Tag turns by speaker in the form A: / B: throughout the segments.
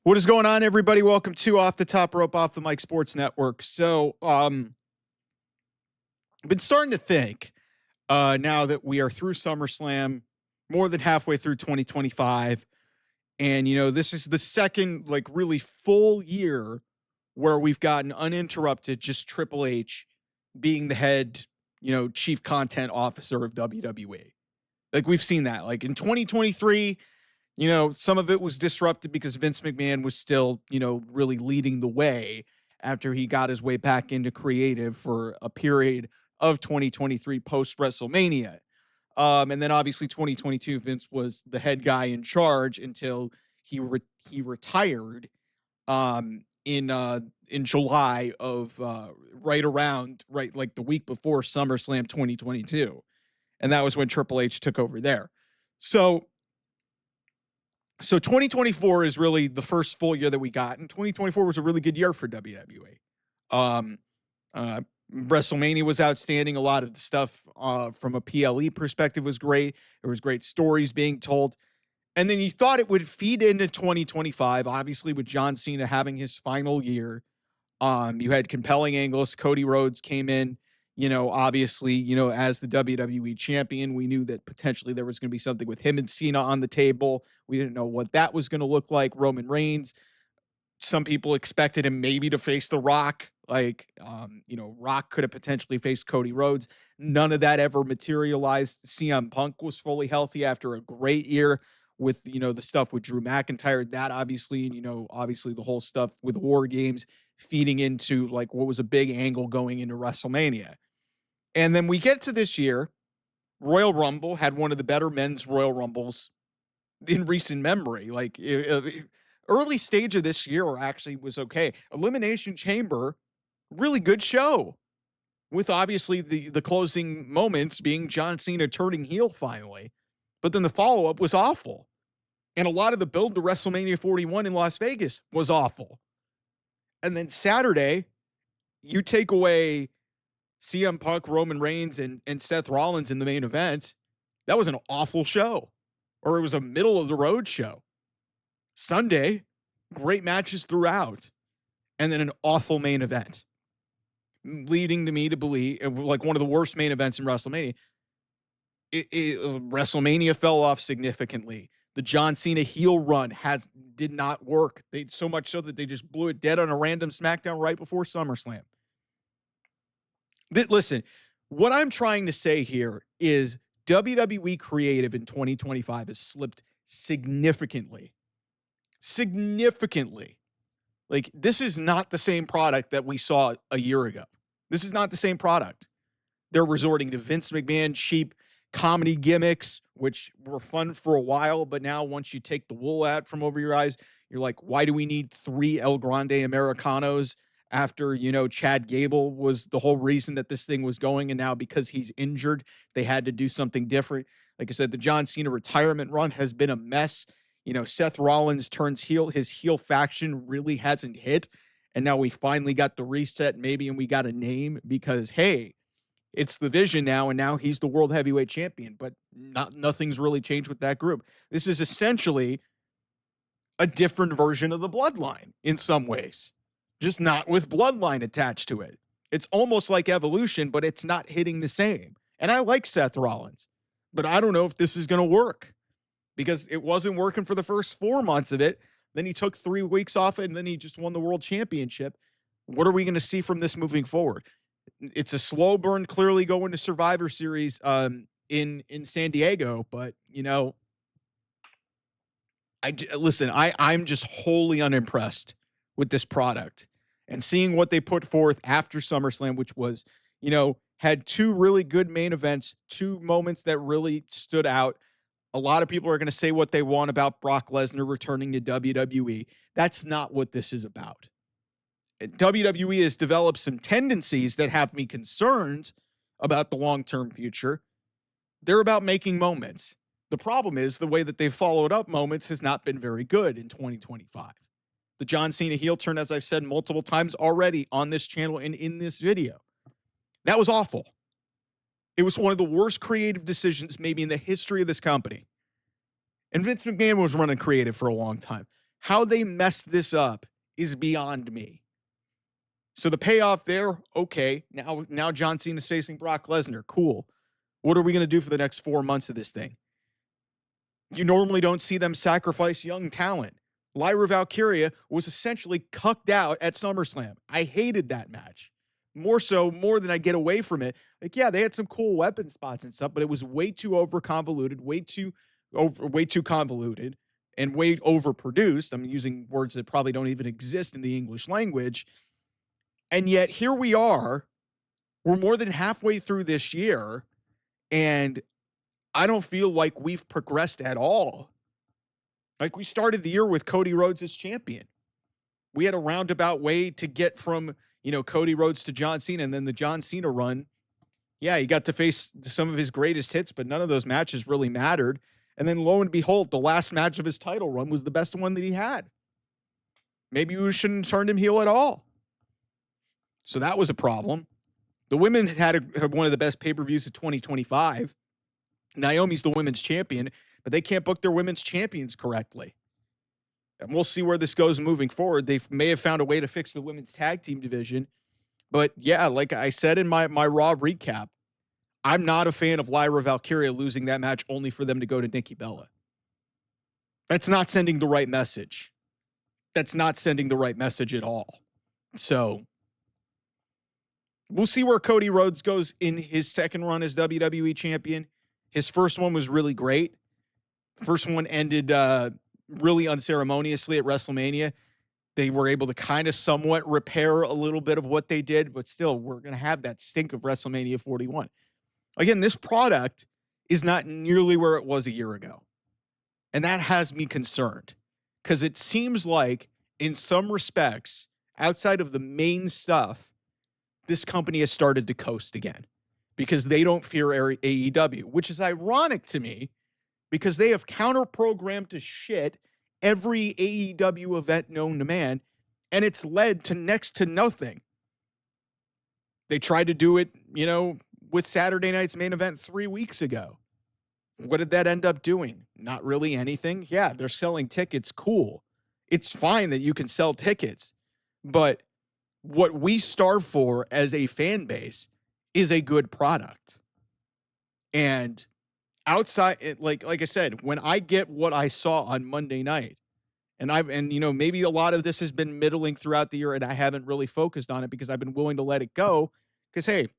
A: What is going on, everybody? Welcome to Off the Top Rope, Off the Mic Sports Network. So, I've been starting to think now that we are through SummerSlam, more than halfway through 2025, and this is the second really full year where we've gotten uninterrupted, just Triple H being the head, chief content officer of WWE. Like we've seen that, like in 2023. Some of it was disrupted because Vince McMahon was still, really leading the way after he got his way back into creative for a period of 2023 post WrestleMania. And then obviously 2022, Vince was the head guy in charge until he retired in July of right like the week before SummerSlam 2022. And that was when Triple H took over there. So 2024 is really the first full year that we got, and 2024 was a really good year for WWE. WrestleMania was outstanding. A lot of the stuff from a PLE perspective was great. There was great stories being told. And then you thought it would feed into 2025, obviously with John Cena having his final year. You had compelling angles. Cody Rhodes came in, obviously, as the WWE champion. We knew that potentially there was going to be something with him and Cena on the table. We didn't know what that was going to look like. Roman Reigns, some people expected him maybe to face The Rock. Rock could have potentially faced Cody Rhodes. None of that ever materialized. CM Punk was fully healthy after a great year with, the stuff with Drew McIntyre. That obviously, and, obviously the whole stuff with War Games feeding into like what was a big angle going into WrestleMania. And then we get to this year, Royal Rumble had one of the better men's Royal Rumbles in recent memory. Like early stage of this year actually was okay. Elimination Chamber, really good show with obviously the closing moments being John Cena turning heel finally. But then the follow-up was awful. And a lot of the build to WrestleMania 41 in Las Vegas was awful. And then Saturday, you take away CM Punk, Roman Reigns, and Seth Rollins in the main event. That was an awful show. Or it was a middle-of-the-road show. Sunday, great matches throughout. And then an awful main event. Leading to me to believe, like one of the worst main events in WrestleMania. WrestleMania fell off significantly. The John Cena heel run did not work. So much so that they just blew it dead on a random SmackDown right before SummerSlam. Listen, what I'm trying to say here is WWE creative in 2025 has slipped significantly. Significantly. Like, this is not the same product that we saw a year ago. This is not the same product. They're resorting to Vince McMahon cheap comedy gimmicks, which were fun for a while, but now once you take the wool out from over your eyes, you're like, why do we need 3 El Grande Americanos after, Chad Gable was the whole reason that this thing was going, and now because he's injured, they had to do something different. Like I said, the John Cena retirement run has been a mess. Seth Rollins turns heel. His heel faction really hasn't hit, and now we finally got the reset maybe, and we got a name because, hey, it's the Vision now, and now he's the world heavyweight champion, but nothing's really changed with that group. This is essentially a different version of the Bloodline in some ways, just not with Bloodline attached to it. It's almost like Evolution, but it's not hitting the same. And I like Seth Rollins, but I don't know if this is going to work because it wasn't working for the first 4 months of it. Then he took 3 weeks off, and then he just won the world championship. What are we going to see from this moving forward? It's a slow burn, clearly going to Survivor Series in San Diego, but I'm just wholly unimpressed with this product and seeing what they put forth after SummerSlam, which was, had 2 really good main events, 2 moments that really stood out. A lot of people are going to say what they want about Brock Lesnar returning to WWE. That's not what this is about. WWE has developed some tendencies that have me concerned about the long-term future. They're about making moments. The problem is the way that they've followed up moments has not been very good in 2025. The John Cena heel turn, as I've said multiple times already on this channel and in this video, that was awful. It was one of the worst creative decisions maybe in the history of this company. And Vince McMahon was running creative for a long time. How they messed this up is beyond me. So the payoff there, okay. Now John Cena's facing Brock Lesnar. Cool. What are we going to do for the next 4 months of this thing? You normally don't see them sacrifice young talent. Lyra Valkyria was essentially cucked out at SummerSlam. I hated that match. More than I get away from it. Like, yeah, they had some cool weapon spots and stuff, but it was way too convoluted, way too convoluted, and way overproduced. I'm using words that probably don't even exist in the English language. And yet here we are. We're more than halfway through this year, and I don't feel like we've progressed at all. Like, we started the year with Cody Rhodes as champion. We had a roundabout way to get from, Cody Rhodes to John Cena, and then the John Cena run. Yeah, he got to face some of his greatest hits, but none of those matches really mattered. And then lo and behold, the last match of his title run was the best one that he had. Maybe we shouldn't have turned him heel at all. So that was a problem. The women had one of the best pay-per-views of 2025. Naomi's the women's champion, but they can't book their women's champions correctly. And we'll see where this goes moving forward. They may have found a way to fix the women's tag team division. But yeah, like I said in my Raw recap, I'm not a fan of Lyra Valkyria losing that match only for them to go to Nikki Bella. That's not sending the right message. That's not sending the right message at all. So we'll see where Cody Rhodes goes in his second run as WWE champion. His first one was really great. First one ended really unceremoniously at WrestleMania. They were able to kind of somewhat repair a little bit of what they did, but still, we're going to have that stink of WrestleMania 41. Again, this product is not nearly where it was a year ago. And that has me concerned because it seems like, in some respects, outside of the main stuff, this company has started to coast again because they don't fear AEW, which is ironic to me because they have counter-programmed to shit every AEW event known to man, and it's led to next to nothing. They tried to do it, with Saturday night's main event 3 weeks ago. What did that end up doing? Not really anything. Yeah, they're selling tickets. Cool. It's fine that you can sell tickets, but what we starve for as a fan base is a good product. And outside, like I said, when I get what I saw on Monday night, and maybe a lot of this has been middling throughout the year and I haven't really focused on it because I've been willing to let it go because, hey,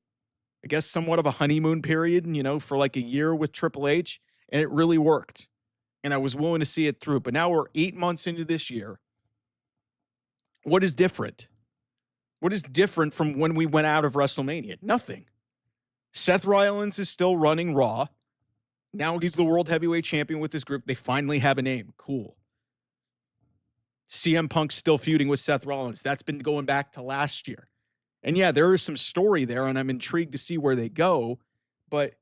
A: I guess somewhat of a honeymoon period, for like a year with Triple H, and it really worked. And I was willing to see it through. But now we're 8 months into this year. What is different? What is different from when we went out of WrestleMania? Nothing. Seth Rollins is still running Raw. Now he's the World Heavyweight Champion with this group. They finally have a name. Cool. CM Punk's still feuding with Seth Rollins. That's been going back to last year. And yeah, there is some story there, and I'm intrigued to see where they go. But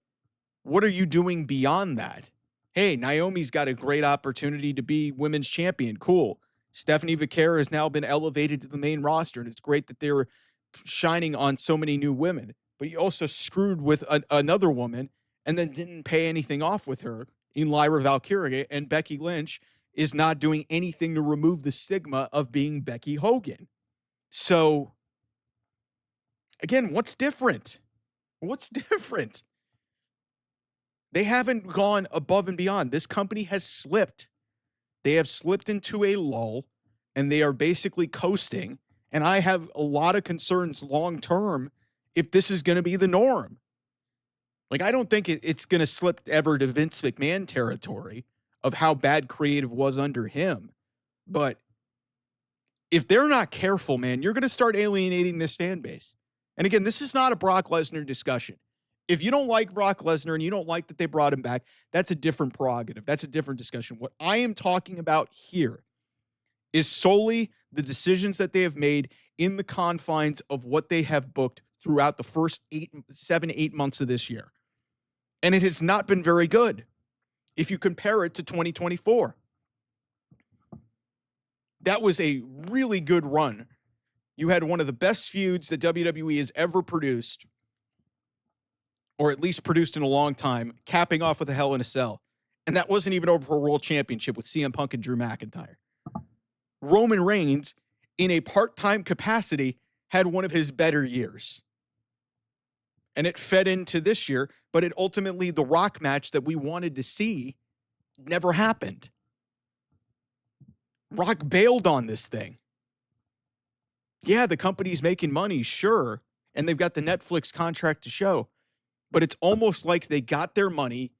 A: what are you doing beyond that? Hey, Naomi's got a great opportunity to be women's champion. Cool. Stephanie Vaquera has now been elevated to the main roster, and it's great that they're shining on so many new women. But you also screwed with another woman and then didn't pay anything off with her in Lyra Valkyria, and Becky Lynch is not doing anything to remove the stigma of being Becky Hogan. So, again, what's different? What's different? They haven't gone above and beyond. This company has slipped. They have slipped into a lull, and they are basically coasting. And I have a lot of concerns long-term if this is going to be the norm. Like, I don't think it's going to slip ever to Vince McMahon territory of how bad creative was under him. But if they're not careful, man, you're going to start alienating this fan base. And again, this is not a Brock Lesnar discussion. If you don't like Brock Lesnar and you don't like that they brought him back, that's a different prerogative. That's a different discussion. What I am talking about here is solely the decisions that they have made in the confines of what they have booked throughout the first 7-8 months of this year. And it has not been very good if you compare it to 2024. That was a really good run. You had one of the best feuds that WWE has ever produced, or at least produced in a long time, capping off with a Hell in a Cell. And that wasn't even over for a world championship with CM Punk and Drew McIntyre. Roman Reigns, in a part-time capacity, had one of his better years. And it fed into this year, but it ultimately, the Rock match that we wanted to see never happened. Rock bailed on this thing. Yeah, the company's making money, sure, and they've got the Netflix contract to show, but it's almost like they got their money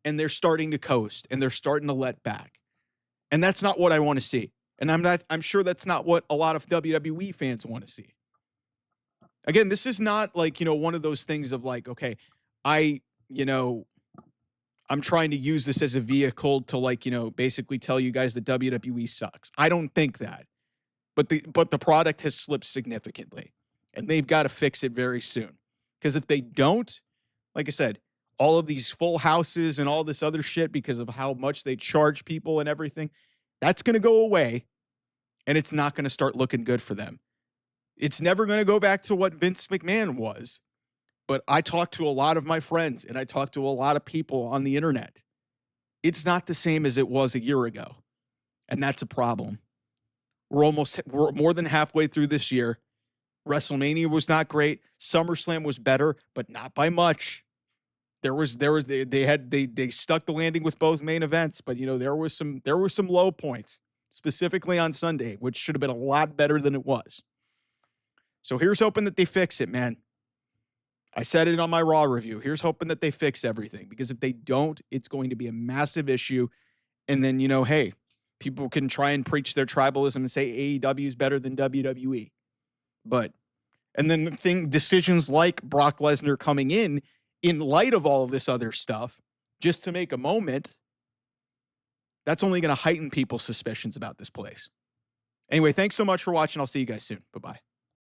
A: and they're starting to coast and they're starting to let back. And that's not what I want to see. And I'm sure that's not what a lot of WWE fans want to see. Again, this is not like, one of those things of like, okay, I, I'm trying to use this as a vehicle to like, basically tell you guys that WWE sucks. I don't think that. But the product has slipped significantly. And they've got to fix it very soon. Because if they don't, like I said, all of these full houses and all this other shit because of how much they charge people and everything, that's going to go away. And it's not going to start looking good for them. It's never going to go back to what Vince McMahon was. But I talked to a lot of my friends and I talked to a lot of people on the internet. It's not the same as it was a year ago. And that's a problem. We're more than halfway through this year. WrestleMania was not great. SummerSlam was better, but not by much. They stuck the landing with both main events, but there was some low points, specifically on Sunday, which should have been a lot better than it was. So here's hoping that they fix it, man. I said it on my Raw review. Here's hoping that they fix everything, because if they don't, it's going to be a massive issue. And then, hey, people can try and preach their tribalism and say AEW is better than WWE. And then decisions like Brock Lesnar coming in light of all of this other stuff, just to make a moment, that's only going to heighten people's suspicions about this place. Anyway, thanks so much for watching. I'll see you guys soon. Bye-bye.